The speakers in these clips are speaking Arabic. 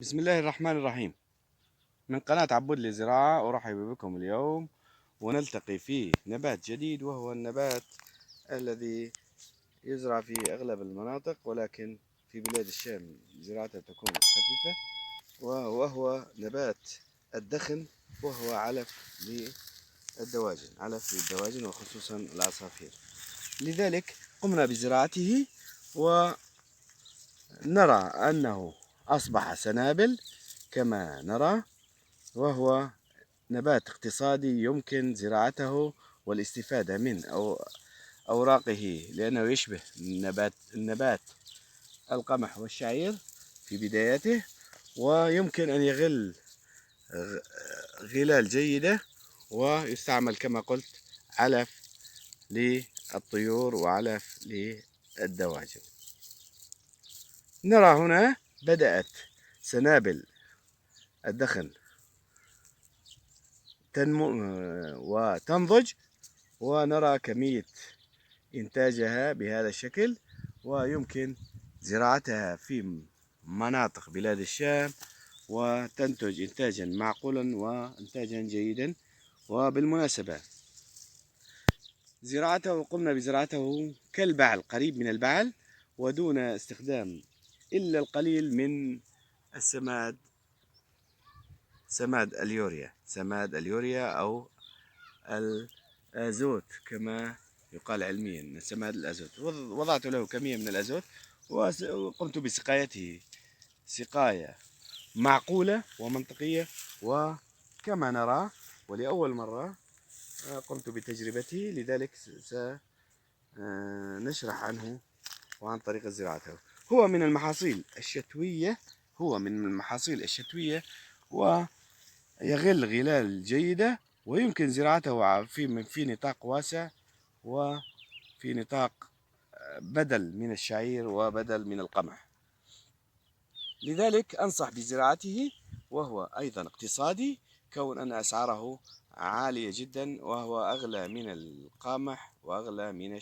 بسم الله الرحمن الرحيم. من قناة عبود للزراعة أرحب بكم اليوم، ونلتقي في نبات جديد، وهو النبات الذي يزرع في أغلب المناطق، ولكن في بلاد الشام زراعته تكون خفيفة، وهو نبات الدخن، وهو علف للدواجن، وخصوصا العصافير. لذلك قمنا بزراعته، ونرى أنه أصبح سنابل كما نرى، وهو نبات اقتصادي يمكن زراعته والاستفادة من أوراقه، لأنه يشبه النبات القمح والشعير في بدايته، ويمكن أن يغل غلال جيدة، ويستعمل كما قلت علف للطيور وعلف للدواجن. نرى هنا بدأت سنابل الدخن تنمو وتنضج، ونرى كمية إنتاجها بهذا الشكل، ويمكن زراعتها في مناطق بلاد الشام، وتنتج إنتاجا معقولا وإنتاجا جيدا. وبالمناسبة قمنا بزراعته كالبعل، قريب من البعل، ودون استخدام إلا القليل من السماد، سماد اليوريا أو الأزوت كما يقال علميا، سماد الأزوت. وضعت له كمية من الأزوت، وقمت بسقايته سقاية معقولة ومنطقية، وكما نرى ولأول مرة قمت بتجربته، لذلك سنشرح عنه وعن طريقة زراعته. هو من المحاصيل الشتوية، ويغل غلال جيدة، ويمكن زراعته في نطاق واسع، وفي نطاق بدل من الشعير وبدل من القمح. لذلك أنصح بزراعته، وهو أيضا اقتصادي، كون أن أسعاره عالية جدا، وهو أغلى من القمح وأغلى من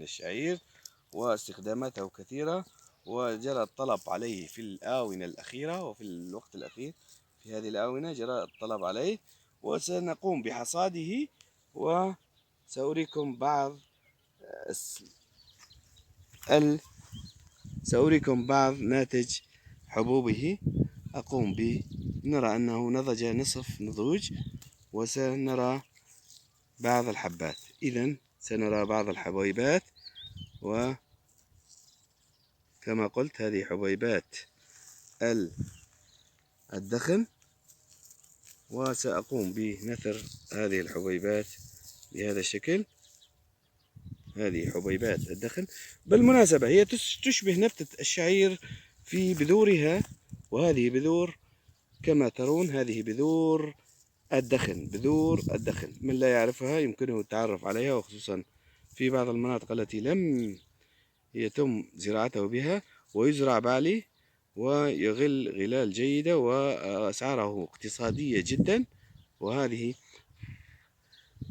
الشعير، واستخداماته كثيرة، وجرى الطلب عليه في الآونة الأخيرة، وفي الوقت الأخير في هذه الآونة جرى الطلب عليه. وسنقوم بحصاده، وسأريكم بعض سأريكم بعض ناتج حبوبه. نرى أنه نضج نصف نضوج، وسنرى بعض الحبات. سنرى بعض الحبيبات، وكما قلت هذه حبيبات الدخن، وسأقوم بنثر هذه الحبيبات بهذا الشكل. هذه حبيبات الدخن، بالمناسبة هي تشبه نبتة الشعير في بذورها، وهذه بذور كما ترون، هذه بذور الدخن. من لا يعرفها يمكنه التعرف عليها، وخصوصا في بعض المناطق التي لم يتم زراعته بها، ويزرع بعلي ويغل غلال جيدة، وأسعاره اقتصادية جدا.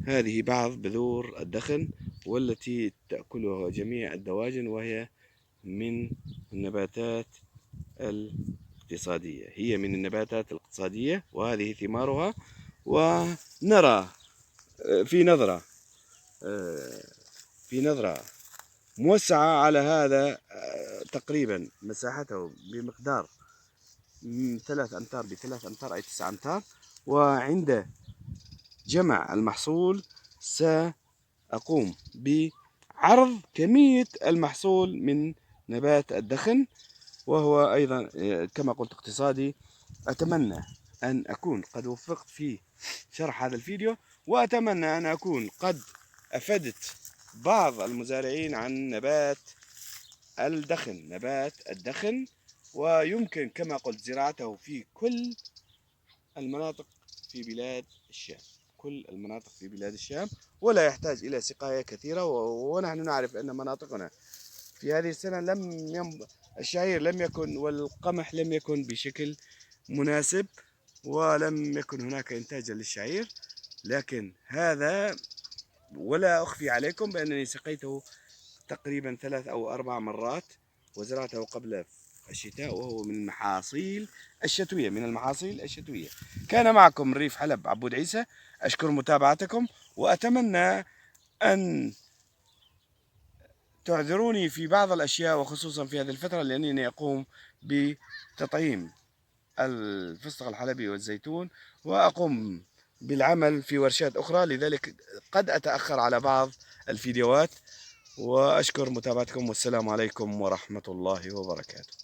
هذه بعض بذور الدخن، والتي تأكلها جميع الدواجن، وهي من النباتات الاقتصادية، وهذه ثمارها. ونرى في نظرة موسعة على هذا، تقريبا مساحته بمقدار 3 أمتار ب3 أمتار، أي 9 أمتار. وعند جمع المحصول سأقوم بعرض كمية المحصول من نبات الدخن، وهو أيضا كما قلت اقتصادي. أتمنى أن أكون قد وفقت في شرح هذا الفيديو، وأتمنى أن أكون قد أفدت بعض المزارعين عن نبات الدخن. ويمكن كما قلت زراعته في كل المناطق في بلاد الشام، ولا يحتاج إلى سقاية كثيرة. ونحن نعرف أن مناطقنا في هذه السنة الشعير لم يكن والقمح لم يكن بشكل مناسب، ولم يكن هناك إنتاجا للشعير. لكن هذا، ولا أخفي عليكم بأنني سقيته تقريبا 3 أو 4 مرات، وزرعته قبل الشتاء، وهو من المحاصيل الشتوية، كان معكم ريف حلب عبود عيسى. أشكر متابعتكم، وأتمنى أن تعذروني في بعض الأشياء، وخصوصا في هذه الفترة لأنني أقوم بتطعيم الفستق الحلبي والزيتون، وأقوم بالعمل في ورشات أخرى، لذلك قد أتأخر على بعض الفيديوهات. وأشكر متابعتكم، والسلام عليكم ورحمة الله وبركاته.